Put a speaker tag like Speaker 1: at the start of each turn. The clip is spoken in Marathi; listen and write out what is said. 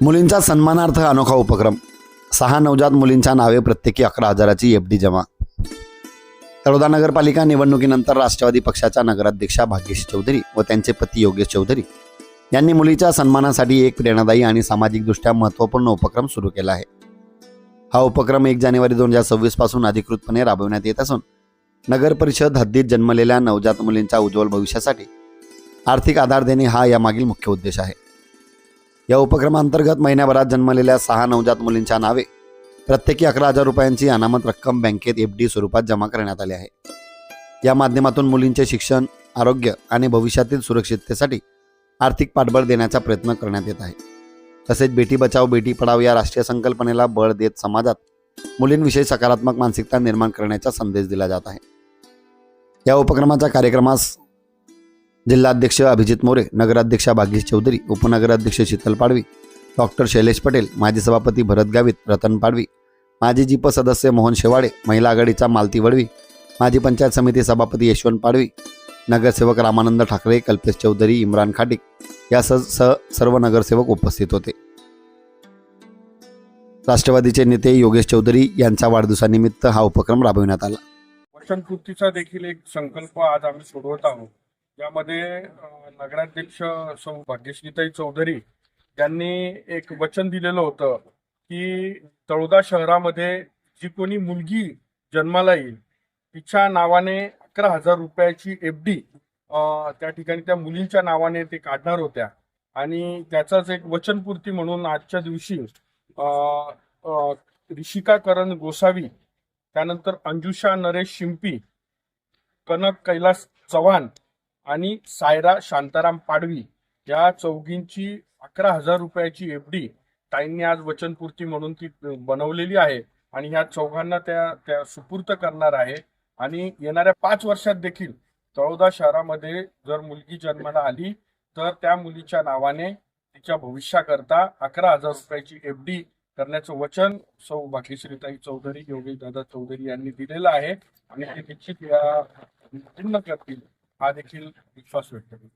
Speaker 1: मुलींचा सन्मानार्थ अनोखा उपक्रम। 6 नवजात मुलींच्या नावे प्रत्येकी 11,000ची एफडी जमा। तळोदा नगरपालिका निवडणुकीनंतर राष्ट्रवादी पक्षाच्या नगराध्यक्षा भाग्यश्री चौधरी व त्यांचे पती योगेश चौधरी यांनी मुलीच्या सन्मानासाठी एक प्रेरणादायी आणि सामाजिकदृष्ट्या महत्त्वपूर्ण उपक्रम सुरू केला आहे। हा उपक्रम 1 जानेवारी 2026 पासून अधिकृतपणे राबविण्यात येत असून नगर परिषद हद्दीत जन्मलेल्या नवजात मुलींच्या उज्ज्वल भविष्यासाठी आर्थिक आधार देणे हा यामागील मुख्य उद्देश आहे। या उपक्रमांतर्गत महिन्याभरात जन्मलेल्या 6 नवजात मुलींच्या नावे प्रत्येकी 11,000 रुपयांची अनामत रक्कम बँकेत एफडी स्वरूपात जमा करण्यात आली आहे। या माध्यमातून मुलींचे शिक्षण, आरोग्य आणि भविष्यातील सुरक्षिततेसाठी आर्थिक पाठबळ देण्याचा प्रयत्न करण्यात येत आहे। तसेच बेटी बचाओ बेटी पढाओ या राष्ट्रीय संकल्पनेला बळ देत समाजात मुलींविषयी सकारात्मक मानसिकता निर्माण करण्याचा संदेश दिला जात आहे। या उपक्रमाच्या कार्यक्रमास जिल्हाध्यक्ष अभिजित मोरे, नगराध्यक्षा भाग्यश्री चौधरी, उपनगराध्यक्ष शीतल पाडवी, डॉक्टर शैलेश पटेल, माजी सभापती भरत गावित, रतन पाडवी, माजी जिप सदस्य मोहन शेवाडे, महिला आघाडीचा मालती वडवी, माजी पंचायत समिती सभापती यशवंत पाडवी, नगरसेवक रामानंद ठाकरे, कल्पेश चौधरी, इम्रान खाटिक यासह सर्व नगरसेवक उपस्थित होते। राष्ट्रवादीचे नेते योगेश चौधरी यांच्या वाढदिवसानिमित्त हा उपक्रम राबविण्यात आला।
Speaker 2: वचनपूर्तीचा देखील एक संकल्प आज आम्ही सोडवत आहोत। यामध्ये नगराध्यक्ष सौ भाग्यश्रीताई चौधरी यांनी एक वचन दिलेलं होतं की तळोदा शहरामध्ये जी कोणी मुलगी जन्माला येईल तिच्या नावाने 11,000 रुपयाची एफडी त्या ठिकाणी त्या मुलींच्या नावाने ते काढणार होत्या आणि त्याचाच एक वचनपूर्ती म्हणून आजच्या दिवशी ऋषिका करण गोसावी, त्यानंतर अंजुषा नरेश शिंपी, कनक कैलास चव्हाण आणि सायरा शांताराम पाडवी या चौघींची 11,000 रुपयाची एफडी ताईंनी आज वचनपूर्ती म्हणून ती बनवलेली आहे आणि ह्या चौघांना त्या सुपूर्त करणार आहे। आणि येणाऱ्या 5 वर्षात देखील तळोदा शहरामध्ये जर मुलगी जन्माला आली तर त्या मुलीच्या नावाने तिच्या भविष्याकरता 11,000 रुपयाची एफडी करण्याचं वचन सौ भाग्यश्रीताई चौधरी, योगेश दादा चौधरी यांनी दिलेलं आहे आणि ते निश्चित या पूर्ण करतील हा देखील विश्वास व्यक्त करतो।